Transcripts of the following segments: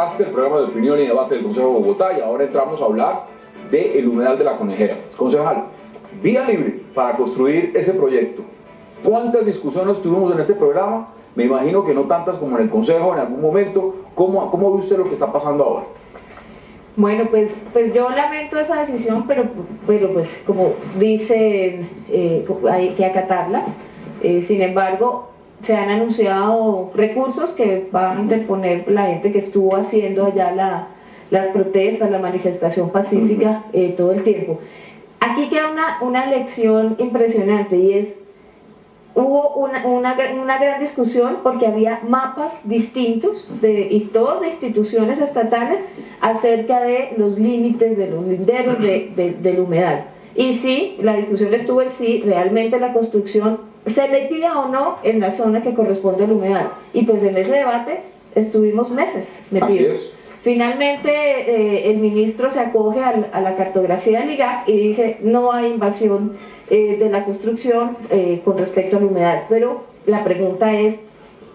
podcast, el programa de opinión y debate del Consejo de Bogotá, y ahora entramos a hablar del humedal de la Conejera. Concejal, vía libre para construir ese proyecto. ¿Cuántas discusiones tuvimos en este programa? Me imagino que no tantas como en el Consejo en algún momento. ¿Cómo ve usted lo que está pasando ahora? Bueno, pues yo lamento esa decisión, pero pues como dicen, hay que acatarla. Sin embargo, se han anunciado recursos que van a interponer la gente que estuvo haciendo allá las protestas, la manifestación pacífica todo el tiempo. Aquí queda una lección impresionante, y es: hubo una gran discusión porque había mapas distintos y todos de instituciones estatales acerca de los límites, de los linderos del humedal. Y sí, la discusión estuvo en si realmente la construcción se metía o no en la zona que corresponde al humedal. Y pues en ese debate estuvimos meses metidos. Así es. Finalmente el ministro se acoge a la cartografía del IGAC y dice: no hay invasión de la construcción con respecto al humedal. Pero la pregunta es,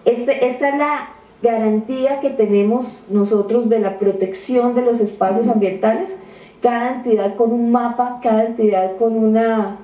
esta es la garantía que tenemos nosotros de la protección de los espacios ambientales. Cada entidad con un mapa, cada entidad con una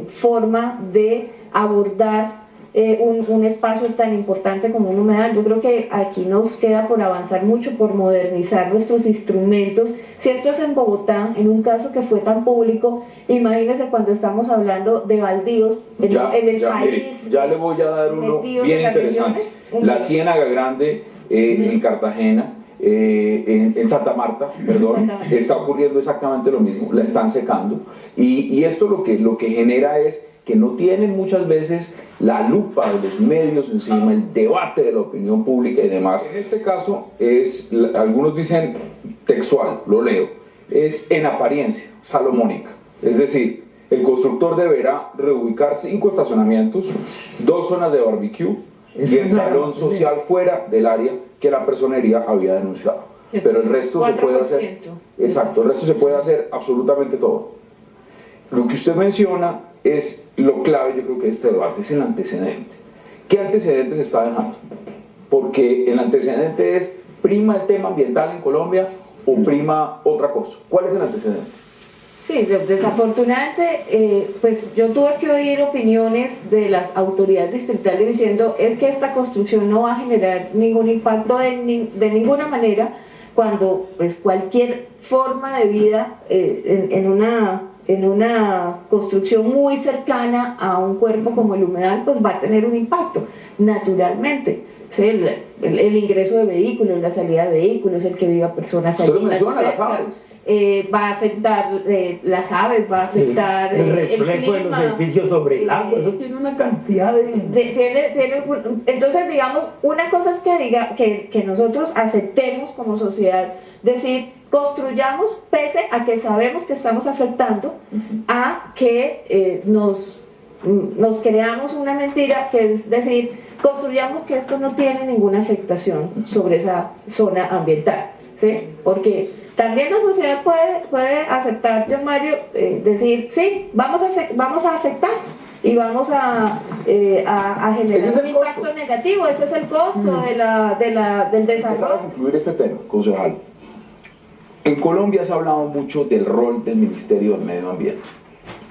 forma de abordar un espacio tan importante como un humedal. Yo creo que aquí nos queda por avanzar mucho, por modernizar nuestros instrumentos. Si esto es en Bogotá, en un caso que fue tan público, imagínense cuando estamos hablando de baldíos en el país. Ya le voy a dar uno bien interesante. La Ciénaga Grande en Cartagena, en Santa Marta, perdón, está ocurriendo exactamente lo mismo. La están secando, y esto lo que genera es que no tienen muchas veces la lupa de los medios encima, el debate de la opinión pública y demás. En este caso es, algunos dicen textual, lo leo, es en apariencia salomónica. Es decir, el constructor deberá reubicar 5 estacionamientos, 2 zonas de barbecue y el salón social fuera del área que la personería había denunciado. Pero el resto 4%. Se puede hacer. Exacto, el resto se puede hacer absolutamente todo. Lo que usted menciona es lo clave, yo creo, que este debate es el antecedente. ¿Qué antecedentes se está dejando? Porque el antecedente es: ¿prima el tema ambiental en Colombia o prima otra cosa? ¿Cuál es el antecedente? Sí, desafortunadamente, pues yo tuve que oír opiniones de las autoridades distritales diciendo: es que esta construcción no va a generar ningún impacto de ninguna manera, cuando pues cualquier forma de vida en una construcción muy cercana a un cuerpo como el humedal, pues va a tener un impacto, naturalmente. ¿Sí? El ingreso de vehículos, la salida de vehículos, el que viva personas allí, las aves. Va a afectar las aves, va a afectar el reflejo de los edificios sobre el agua. Eso tiene una cantidad entonces, digamos, una cosa es que nosotros aceptemos como sociedad, decir: construyamos pese a que sabemos que estamos afectando, a que nos creamos una mentira, que es decir, construyamos que esto no tiene ninguna afectación sobre esa zona ambiental, ¿sí? Porque también la sociedad puede aceptar, John Mario, decir: sí, vamos a afectar y vamos a generar un impacto negativo. Ese es el costo del desarrollo. Para concluir este tema, concejal, en Colombia se ha hablado mucho del rol del Ministerio del Medio Ambiente,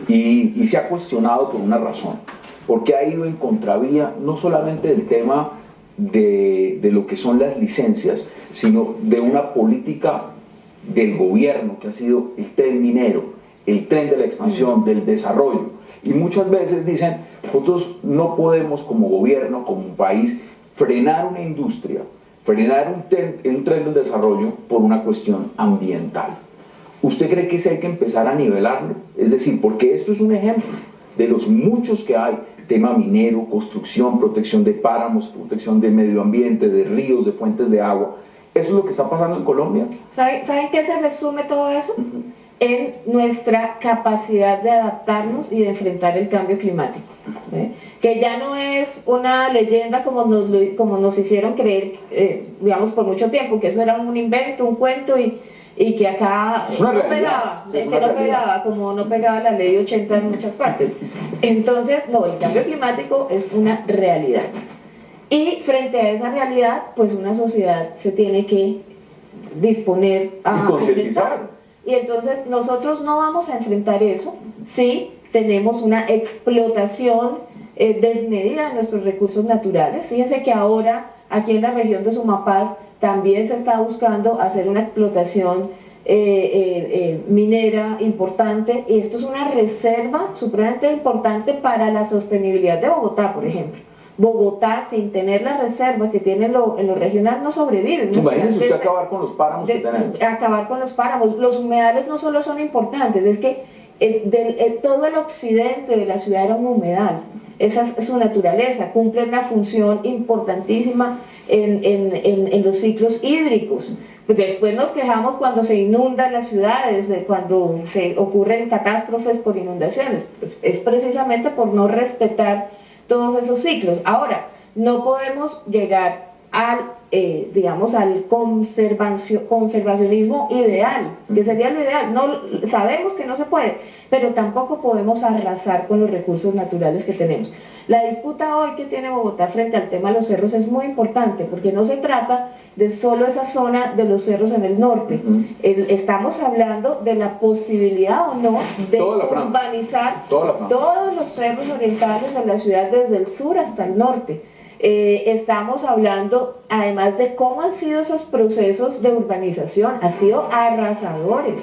y se ha cuestionado por una razón, porque ha ido en contravía no solamente del tema de lo que son las licencias, sino de una política del gobierno que ha sido el tren minero, el tren de la expansión, del desarrollo. Y muchas veces dicen: nosotros no podemos como gobierno, como un país, frenar una industria, frenar un tren del desarrollo por una cuestión ambiental. ¿Usted cree que sí hay que empezar a nivelarlo? Es decir, porque esto es un ejemplo de los muchos que hay: tema minero, construcción, protección de páramos, protección del medio ambiente, de ríos, de fuentes de agua. ¿Eso es lo que está pasando en Colombia? ¿Saben qué se resume todo eso? En nuestra capacidad de adaptarnos y de enfrentar el cambio climático, que ya no es una leyenda como nos hicieron creer, digamos, por mucho tiempo, que eso era un invento, un cuento, y que acá no pegaba, como no pegaba la ley 80 en muchas partes. Entonces, no, el cambio climático es una realidad. Y frente a esa realidad, pues una sociedad se tiene que disponer a concientizar. Y entonces nosotros no vamos a enfrentar eso si tenemos una explotación desmedida de nuestros recursos naturales. Fíjense que ahora aquí en la región de Sumapaz también se está buscando hacer una explotación minera importante, y esto es una reserva supremamente importante para la sostenibilidad de Bogotá, por ejemplo. Bogotá, sin tener la reserva que tiene en lo regional, no sobrevive. Imagínese usted acabar con los páramos que tenemos. Acabar con los páramos. Los humedales no solo son importantes, es que todo el occidente de la ciudad era un humedal. Esa es su naturaleza, cumple una función importantísima en los ciclos hídricos. Después nos quejamos cuando se inundan las ciudades, cuando se ocurren catástrofes por inundaciones. Pues es precisamente por no respetar todos esos ciclos. Ahora, no podemos llegar al, digamos, al conservacionismo ideal, que sería lo ideal. No, sabemos que no se puede, pero tampoco podemos arrasar con los recursos naturales que tenemos. La disputa hoy que tiene Bogotá frente al tema de los cerros es muy importante, porque no se trata de solo esa zona de los cerros en el norte. Estamos hablando de la posibilidad o no de urbanizar todos los cerros orientales de la ciudad desde el sur hasta el norte. Estamos hablando además de cómo han sido esos procesos de urbanización, han sido arrasadores,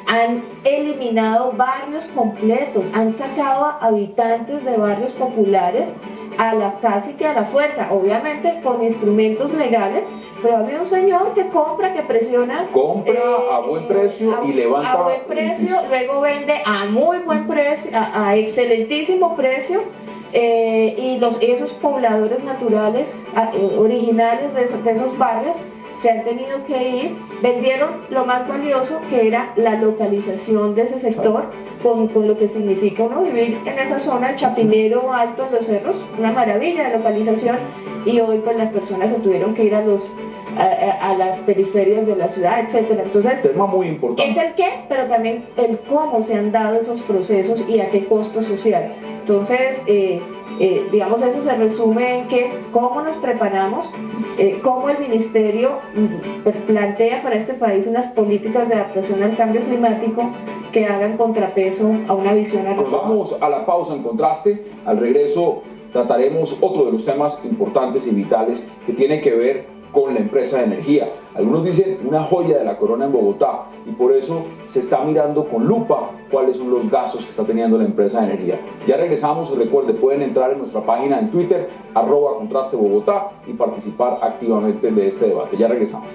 han eliminado barrios completos, han sacado a habitantes de barrios populares casi que a la fuerza, obviamente con instrumentos legales, pero había un señor que compra, que presiona, compra a buen precio y levanta a buen precio, luego vende a muy buen precio, a excelentísimo precio. Y esos pobladores naturales originales de esos barrios se han tenido que ir, vendieron lo más valioso, que era la localización de ese sector, con lo que significa uno vivir en esa zona, el Chapinero, Alto de los Cerros, una maravilla de localización, y hoy pues las personas se tuvieron que ir a las periferias de la ciudad, etcétera. Entonces, tema muy importante. Es el qué, pero también el cómo se han dado esos procesos y a qué costo social. Entonces, digamos, eso se resume en que cómo nos preparamos, cómo el Ministerio plantea para este país unas políticas de adaptación al cambio climático que hagan contrapeso a una visión arrasadora. Pues vamos a la pausa en contraste. Al regreso trataremos otro de los temas importantes y vitales que tiene que ver con la empresa de energía. Algunos dicen una joya de la corona en Bogotá, y por eso se está mirando con lupa cuáles son los gastos que está teniendo la empresa de energía. Ya regresamos, y recuerde, pueden entrar en nuestra página en Twitter, @contrastebogotá, y participar activamente de este debate. Ya regresamos.